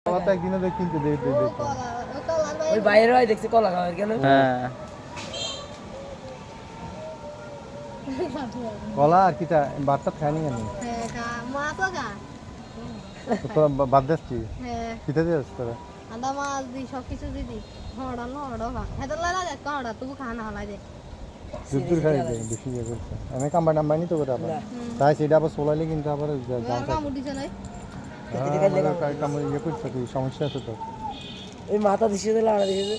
কলা তো একদিনও দেখ কিনতে দেখতে ওই বাইরে হয় দেখছি কলা খাওয়ার কেন? হ্যাঁ কলা আর কিটা বাচ্চা খায় নি জানি তো বাদ দিচ্ছি কিতে দিস তোরা আদা মাছ দি সব কিছু দিদি হড়া ন হড়া ভা হেদর লাগা দেখ হড়া তবু খানা হলাই দে দুধ খাই দে বেশি ইয়ে করছে আমি কাম্বা নাম্বা নি তো করে আবার তাই সেটা আবার সোলাইলে কিন্তু আবার জান কামড় দিছে নাই কামড় ইয়ে করছে কি সমস্যা আছে তো ওই মাথা দিছে দিলে আর দিছে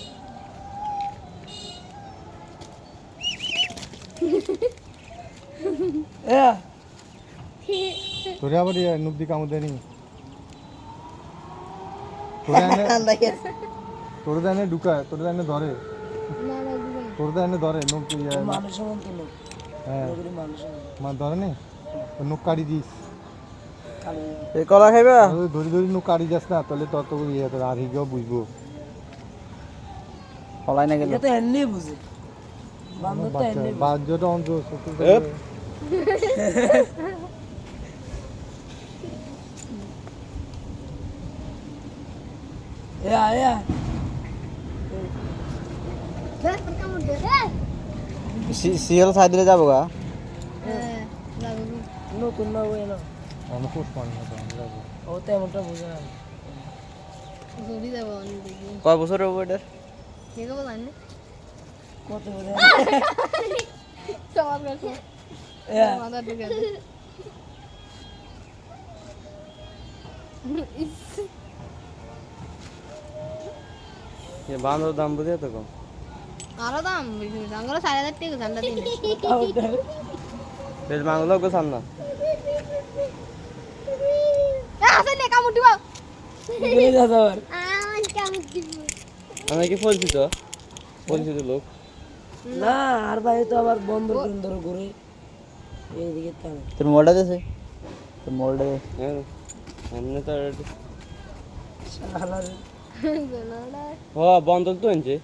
তোরে আবার নুবদি কামড় দেয়নি তোর দানে ঢুকা তোর দানে ধরে তোর দানে ধরে নুক মানুষ মতো লোক হ্যাঁ মানুষ মা ধরে নি নুক কাটি দিস এই কলা খাইবা ধরি ধরি নুক কাটি যাস না তাহলে তত ইয়ে তোর আর হিগেও বুঝবো কলাই না গেল এটা তো এমনি বুঝে বান্দর তো এমনি বাজ্যটা অঞ্চ সিএল সাইড দিলে যাবো গা নতুন না ওই না অনুপুষ পানি না তো আমরা ও তেমনটা বুঝে না জড়ি দেব অনেক দেখি কয় বছর হবে এটার কে গো জানি কত বুঝে সবার কাছে মাথা ঢুকে দে এ বান্দর দাম বুঝে তো কম আরো দাম বেশি আঙ্গুলো 4000 টাকা ঠান্ডা দিনে বেশ মাংলো গো সামনা আসে নে কামড় দিব গেলে যা যাবার কামড় দিব আমি কি পরিচিত লোক না আর ভাই তো আবার বন্দর বন্দর ঘুরে এইদিকে টানে তোর মোবাইলটা দেছে তোর মোবাইলটা হ্যাঁ এমনি তো শালা গলাটা ও বন্ধ তো আনছে